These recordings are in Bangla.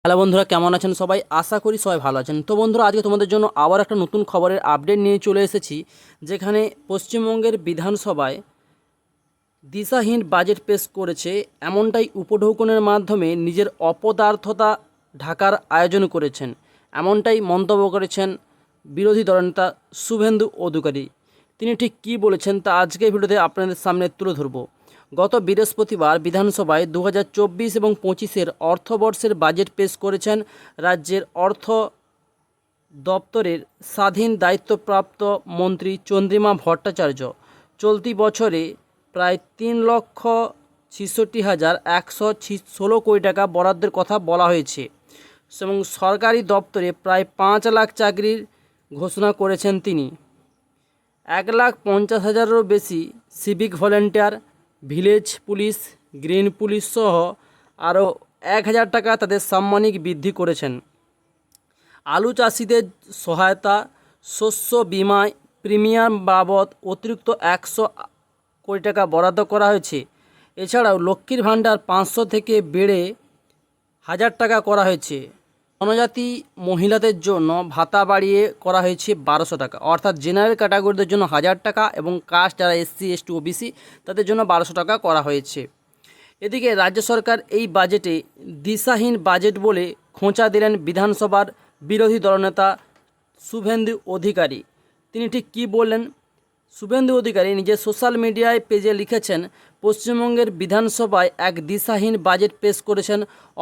হ্যালো বন্ধুরা, কেমন আছেন সবাই? আশা করি সবাই ভালো আছেন। তো বন্ধুরা, আজকে তোমাদের জন্য আবার একটা নতুন খবরের আপডেট নিয়ে চলে এসেছি, যেখানে পশ্চিমবঙ্গের বিধানসভায় দিশাহীন বাজেট পেশ করেছে। এমনটাই উপঢৌকনের মাধ্যমে নিজের অপদার্থতা ঢাকার আয়োজন করেছেন, এমনটাই মন্তব্য করেছেন বিরোধী দলনেতা শুভেন্দু অধিকারী। তিনি ঠিক কী বলেছেন তা আজকের ভিডিওতে আপনাদের সামনে তুলে ধরব। গত বৃহস্পতিবার বিধানসভায় 2024 এবং 25-এর অর্থবর্ষের বাজেট পেশ করেছেন রাজ্যের অর্থ দপ্তরের স্বাধীন দায়িত্বপ্রাপ্ত মন্ত্রী চন্দ্রিমা ভট্টাচার্য। চলতি বছরে প্রায় 3,66,116 কোটি টাকা বরাদ্দের কথা বলা হয়েছে এবং সরকারি দপ্তরে প্রায় 5 লাখ চাকরির ঘোষণা করেছেন তিনি। 1,50,000-এরও বেশি civic volunteer, village police, green police সহ আরও 1,000 টাকা তাদের সাম্মানিক বৃদ্ধি করেছেন। আলু চাষিদের সহায়তা, শস্য বিমায় প্রিমিয়াম বাবদ অতিরিক্ত 100 কোটি টাকা বরাদ্দ করা হয়েছে। এছাড়াও লক্ষ্মীর ভাণ্ডার 500 থেকে বেড়ে 1,000 টাকা করা হয়েছে। জনজাতি মহিলাদের জন্য ভাতা বাড়িয়ে করা হয়েছে 1,200 টাকা, অর্থাৎ জেনারেল ক্যাটাগরিদের জন্য 1,000 টাকা এবং কাস্ট যারা SC ST OBC তাদের জন্য 1,200 টাকা করা হয়েছে। এদিকে রাজ্য সরকার এই বাজেটে দিশাহীন বাজেট বলে খোঁচা দিলেন বিধানসভার বিরোধী দলনেতা শুভেন্দু অধিকারী। তিনি ঠিক কী বললেন? শুভেন্দু অধিকারী নিজের সোশ্যাল মিডিয়ায় পেজে লিখেছেন, পশ্চিমবঙ্গের বিধানসভায় এক দিশাহীন বাজেট পেশ করেছেন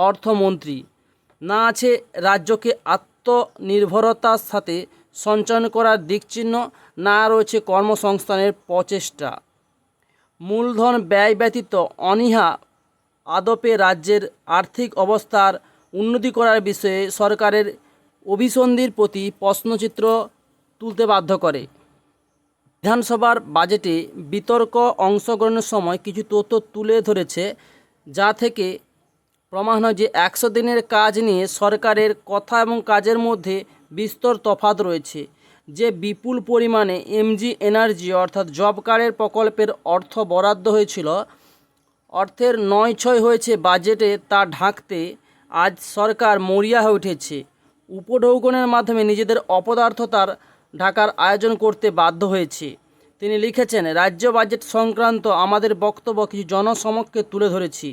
অর্থমন্ত্রী। না আছে রাজ্যকে আত্মনির্ভরতার সাথে সঞ্চালন করার দিকচিহ্ন, না রয়েছে কর্মসংস্থানের প্রচেষ্টা। মূলধন ব্যয় ব্যতীত অনীহা আদপে রাজ্যের আর্থিক অবস্থার উন্নতি করার বিষয়ে সরকারের অভিসন্ধির প্রতি প্রশ্নচিত্র তুলতে বাধ্য করে। বিধানসভার বাজেটে বিতর্ক অংশগ্রহণের সময় কিছু তথ্য তুলে ধরেছে, যা থেকে প্রমাণ হয় যে 100 দিনের কাজ নিয়ে সরকারের কথা এবং কাজের মধ্যে বিস্তর তফাৎ রয়েছে। যে বিপুল পরিমাণে এমজি এনার্জি অর্থাৎ জব কার্ডের প্রকল্পের অর্থ বরাদ্দ হয়েছিল, অর্থের নয়-ছয় হয়েছে বাজেটে, তা ঢাকতে আজ সরকার মরিয়া হয়ে উঠেছে। উপঢৌকনের মাধ্যমে নিজেদের অপদার্থতার ঢাকার আয়োজন করতে বাধ্য হয়েছে। তিনি লিখেছেন, রাজ্য বাজেট সংক্রান্ত আমাদের বক্তব্য কিছু জনসমক্ষে তুলে ধরেছি।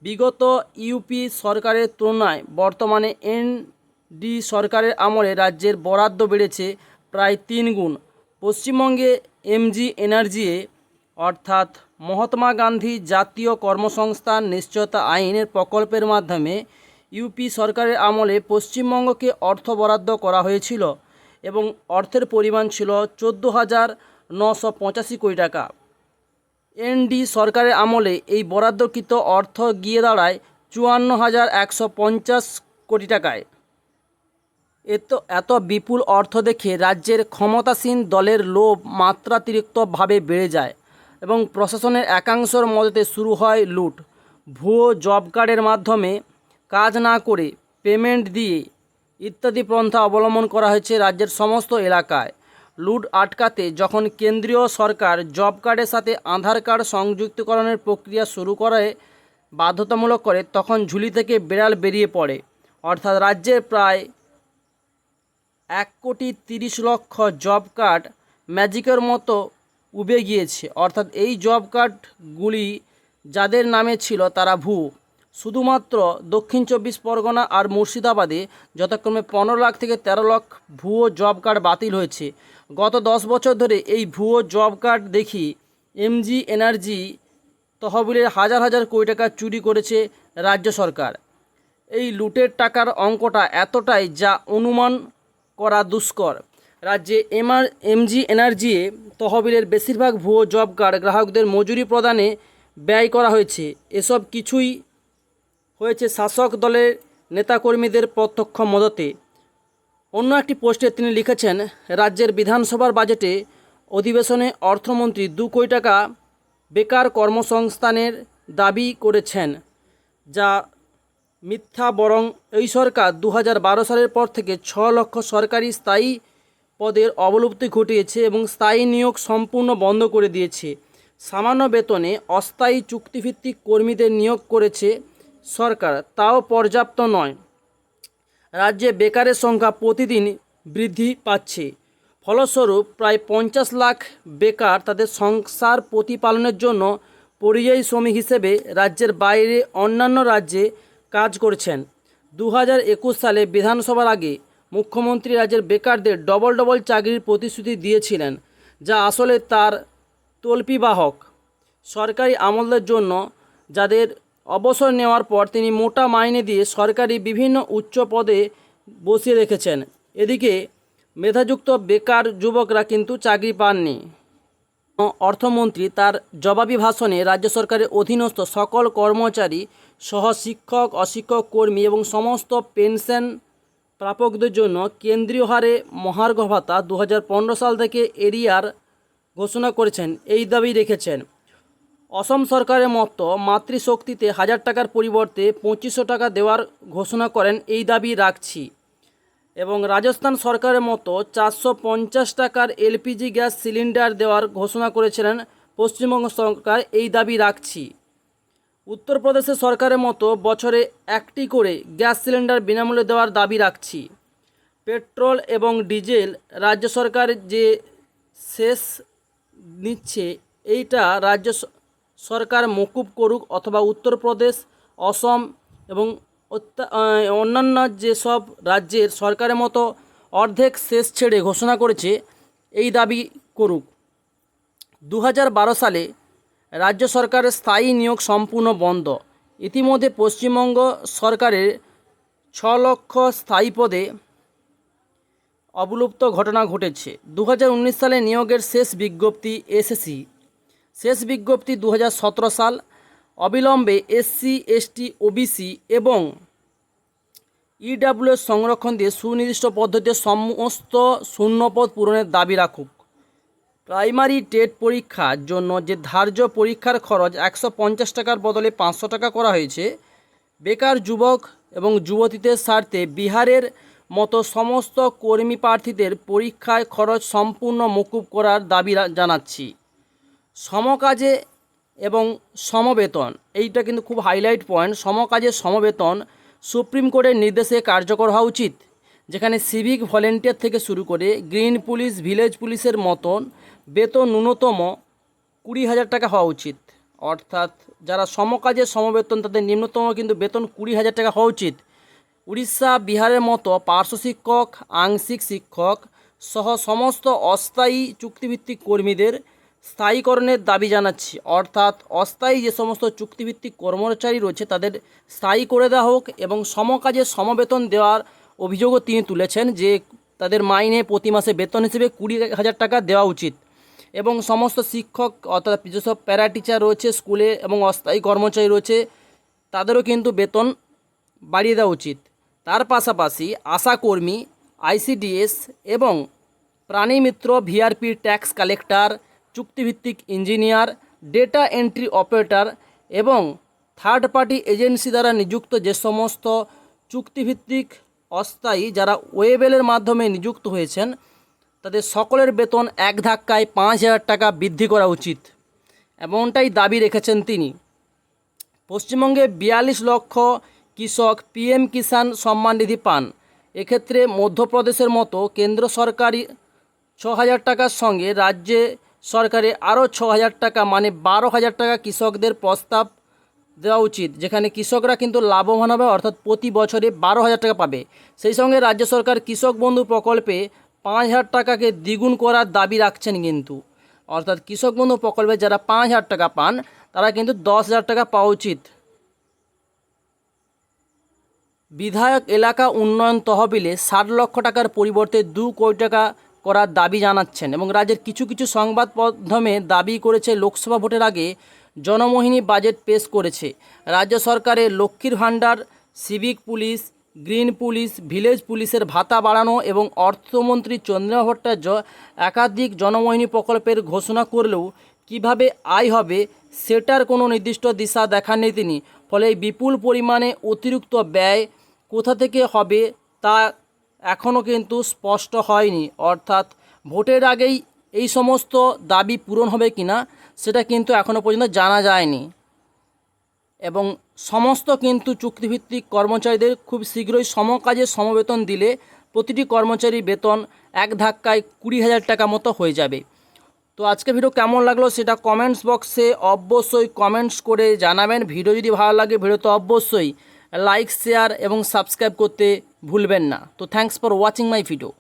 বিগত ইউপি সরকারের তুলনায় বর্তমানে এনডি সরকারের আমলে রাজ্যের বরাদ্দ বেড়েছে প্রায় 3 গুণ। পশ্চিমবঙ্গে এমজি এনার্জি অর্থাৎ মহাত্মা গান্ধী জাতীয় কর্মসংস্থান নিশ্চয়তা আইনের প্রকল্পের মাধ্যমে ইউপি সরকারের আমলে পশ্চিমবঙ্গকে অর্থ বরাদ্দ করা হয়েছিল এবং অর্থের পরিমাণ ছিল 14,985 কোটি টাকা। এনডি সরকারের আমলে এই বরাদ্দকৃত অর্থ গিয়ে দাঁড়ায় 54,150 কোটি টাকায়। এত বিপুল অর্থ দেখে রাজ্যের ক্ষমতাসীন দলের লোভ মাত্রাতিরিক্তভাবে বেড়ে যায় এবং প্রশাসনের একাংশের মদতে শুরু হয় লুট। ভুয়ো জব কার্ডের মাধ্যমে কাজ না করে পেমেন্ট দিয়ে ইত্যাদি পন্থা অবলম্বন করা হয়েছে রাজ্যের সমস্ত এলাকায়। লুট আটকাতে যখন কেন্দ্রীয় সরকার জব কার্ডের সাথে আধার কার্ড সংযুক্তকরণের প্রক্রিয়া শুরু করে বাধ্যতামূলক করে, তখন ঝুলি থেকে বিড়াল বেরিয়ে পড়ে। অর্থাৎ রাজ্যের প্রায় 1,30,00,000 জব কার্ড ম্যাজিকের মতো উবে গিয়েছে। অর্থাৎ এই জব কার্ডগুলি যাদের নামে ছিল তারা ভুয়ো। শুধুমাত্র দক্ষিণ 24 পরগনা আর মুর্শিদাবাদে যথাক্রমে 15 লাখ থেকে 13 লাখ ভুয়ো জব কার্ড বাতিল হয়েছে। গত 10 বছর ধরে এই ভুয়ো জব কার্ড দেখি এমজি এনার্জি তহবিলের হাজার হাজার কোটি টাকা চুরি করেছে রাজ্য সরকার। এই লুটের টাকার অঙ্কটা এতটাই যা অনুমান করা দুষ্কর। রাজ্যে এমজি এনার্জি তহবিলের বেশিরভাগ ভুয়ো জব কার্ড গ্রাহকদের মজুরি প্রদানে ব্যয় করা হয়েছে। এসব কিছুই হয়েছে শাসক দলের নেতাকর্মীদের প্রত্যক্ষ মদতে। অন্য একটি পোস্টে তিনি লিখেছেন, রাজ্যের বিধানসভার বাজেটে অধিবেশনে অর্থমন্ত্রী 2 কোটি টাকা বেকার কর্মসংস্থানের দাবি করেছেন, যা মিথ্যা। বরং এই সরকার 2012 সালের পর থেকে 6 লক্ষ সরকারি স্থায়ী পদের অবলুপ্তি ঘটিয়েছে এবং স্থায়ী নিয়োগ সম্পূর্ণ বন্ধ করে দিয়েছে। সামান্য বেতনে অস্থায়ী চুক্তিভিত্তিক কর্মীদের নিয়োগ করেছে সরকার, তাও পর্যাপ্ত নয়। রাজ্যে বেকারের সংখ্যা প্রতিদিন বৃদ্ধি পাচ্ছে। ফলস্বরূপ প্রায় 50 লাখ বেকার তাদের সংসার প্রতিপালনের জন্য পরিযায়ী শ্রমিক হিসেবে রাজ্যের বাইরে অন্যান্য রাজ্যে কাজ করছেন। 2021 সালে বিধানসভার আগে মুখ্যমন্ত্রী রাজ্যের বেকারদের ডবল ডবল চাকরির প্রতিশ্রুতি দিয়েছিলেন, যা আসলে তার তল্পিবাহক। সরকারি আমলদের জন্য যাদের অবসর নেওয়ার পর তিনি মোটা মাইনে দিয়ে সরকারি বিভিন্ন উচ্চ পদে বসিয়ে রেখেছেন। এদিকে মেধাযুক্ত বেকার যুবকরা কিন্তু চাকরি পাননি। অর্থমন্ত্রী তার জবাবি ভাষণে রাজ্য সরকারের অধীনস্থ সকল কর্মচারী সহ শিক্ষক, অশিক্ষক, কর্মী এবং সমস্ত পেনশন প্রাপকদের জন্য কেন্দ্রীয় হারে মহার্ঘ ভাতা 2015 সাল থেকে এরিয়ার ঘোষণা করেছেন। এই দাবি রেখেছেন। অসম সরকারের মতো মাতৃশক্তিতে 1000 টাকার পরিবর্তে 2500 টাকা দেওয়ার ঘোষণা করেন। এই দাবি রাখছি। এবং রাজস্থান সরকারের মতো 450 টাকার এলপিজি গ্যাস সিলিন্ডার দেওয়ার ঘোষণা করেছিলেন পশ্চিমবঙ্গ সরকার। এই দাবি রাখছি। উত্তরপ্রদেশের সরকারের মতো বছরে একটি করে গ্যাস সিলিন্ডার বিনামূল্যে দেওয়ার দাবি রাখছি। পেট্রোল এবং ডিজেল রাজ্য সরকার যে শেষ নিচ্ছে, এইটা রাজ্য সরকার মকুব করুক, অথবা উত্তরপ্রদেশ, অসম এবং অন্যান্য যেসব রাজ্যের সরকারের মতো অর্ধেক শেষ ছেড়ে ঘোষণা করেছে, এই দাবি করুক। 2012 সালে রাজ্য সরকারের স্থায়ী নিয়োগ সম্পূর্ণ বন্ধ। ইতিমধ্যে পশ্চিমবঙ্গ সরকারের 6 লক্ষ স্থায়ী পদে অবলুপ্ত ঘটনা ঘটেছে। 2019 সালে নিয়োগের শেষ বিজ্ঞপ্তি এসএসসি। শেষ বিজ্ঞপ্তি 2017 সাল। অবিলম্বে এসসি, এসটি, ওবিসি এবং ইডব্লিউএস সংরক্ষণ দিয়ে সুনির্দিষ্ট পদ্ধতিতে সমস্ত শূন্যপদ পূরণের দাবি রাখুক। প্রাইমারি টেট পরীক্ষার জন্য যে ধার্য পরীক্ষার খরচ 150 টাকার বদলে 500 টাকা করা হয়েছে। বেকার যুবক এবং যুবতীদের স্বার্থে বিহারের মতো সমস্ত কর্মী প্রার্থীদের পরীক্ষায় খরচ সম্পূর্ণ মকুব করার দাবি জানাচ্ছি। সমকাজে এবং সমবেতন, এইটা কিন্তু খুব হাইলাইট পয়েন্ট। সমকাজে সমবেতন সুপ্রিম কোর্টের নির্দেশে কার্যকর হওয়া উচিত, যেখানে সিভিক ভলেন্টিয়ার থেকে শুরু করে গ্রিন পুলিশ, ভিলেজ পুলিশের মতন বেতন ন্যূনতম 20,000 টাকা হওয়া উচিত। অর্থাৎ যারা সমকাজে সমবেতন তাদের নিম্নতম কিন্তু বেতন 20,000 টাকা হওয়া উচিত। উড়িষ্যা, বিহারের মতো পার্শ্ব শিক্ষক, আংশিক শিক্ষক সহ সমস্ত অস্থায়ী চুক্তিভিত্তিক কর্মীদের স্থায়ীকরণের দাবি জানাচ্ছি। অর্থাৎ অস্থায়ী যে সমস্ত চুক্তিভিত্তিক কর্মচারী রয়েছে তাদের স্থায়ী করে দেওয়া হোক, এবং সমকাজে সমবেতন দেওয়ার অভিযোগও তিনি তুলেছেন যে তাদের মাইনে প্রতি মাসে বেতন হিসেবে 20,000 টাকা দেওয়া উচিত। এবং সমস্ত শিক্ষক অর্থাৎ যেসব প্যারা টিচার রয়েছে স্কুলে এবং অস্থায়ী কর্মচারী রয়েছে তাদেরও কিন্তু বেতন বাড়িয়ে দেওয়া উচিত। তার পাশাপাশি আশাকর্মী, আইসিডিএস এবং প্রাণীমিত্র, ভিআরপি, ট্যাক্স কালেক্টর, চুক্তিভিত্তিক ইঞ্জিনিয়ার, ডেটা এন্ট্রি অপারেটর এবং থার্ড পার্টি এজেন্সি দ্বারা নিযুক্ত যে সমস্ত চুক্তিভিত্তিক অস্থায়ী যারা ওয়েবেলের মাধ্যমে নিযুক্ত হয়েছেন তাদের সকলের বেতন এক ধাক্কায় 5,000 টাকা বৃদ্ধি করা উচিত, এমনটাই দাবি রেখেছেন তিনি। পশ্চিমবঙ্গে 42 লক্ষ কৃষক পিএম কিষাণ সম্মান নিধি পান। এক্ষেত্রে মধ্যপ্রদেশের মতো কেন্দ্র সরকারি 6,000 টাকার সঙ্গে রাজ্যে সরকারে আরও 6,000 টাকা মানে 12,000 টাকা কৃষকদের প্রস্তাব দেওয়া উচিত, যেখানে কৃষকরা কিন্তু লাভবান হবে, অর্থাৎ প্রতি বছরে 12,000 টাকা পাবে। সেই সঙ্গে রাজ্য সরকার কৃষক বন্ধু প্রকল্পে 5,000 টাকাকে দ্বিগুণ করার দাবি রাখছেন কিন্তু। অর্থাৎ কৃষক বন্ধু প্রকল্পে যারা 5,000 টাকা পান তারা কিন্তু 10,000 টাকা পাওয়া উচিত। বিধায়ক এলাকা উন্নয়ন তহবিলে 60 লক্ষ টাকার পরিবর্তে 2 কোটি টাকা করার দাবি জানাচ্ছেন। এবং রাজ্যের কিছু কিছু সংবাদ মাধ্যমে দাবি করেছে লোকসভা ভোটের আগে জনমোহিনী বাজেট পেশ করেছে রাজ্য সরকারের লক্ষ্মীর ভাণ্ডার, civic police, green police, village পুলিশের ভাতা বাড়ানো এবং অর্থমন্ত্রী চন্দ্রিমা ভট্টাচার্য একাধিক জনমোহিনী প্রকল্পের ঘোষণা করলেও কিভাবে আয় হবে সেটার কোনো নির্দিষ্ট দিশা দেখাননি তিনি। ফলে এই বিপুল পরিমাণে অতিরিক্ত ব্যয় কোথা থেকে হবে তা এখনও কিন্তু স্পষ্ট হয়নি। অর্থাৎ ভোটের আগেই এই সমস্ত দাবি পূরণ হবে কিনা সেটা কিন্তু এখনও পর্যন্ত জানা যায়নি। এবং সমস্ত কিন্তু চুক্তিভিত্তিক কর্মচারীদের খুব শীঘ্রই সমকাজে সমবেতন দিলে প্রতিটি কর্মচারী বেতন এক ধাক্কায় 20,000 টাকা মতো হয়ে যাবে। তো আজকে ভিডিও কেমন লাগলো সেটা কমেন্টস বক্সে অবশ্যই কমেন্টস করে জানাবেন। ভিডিও যদি ভালো লাগে ভিডিওতে অবশ্যই লাইক শেয়ার এবং সাবস্ক্রাইব করতে ভুলবেন না। তো thanks for watching my video.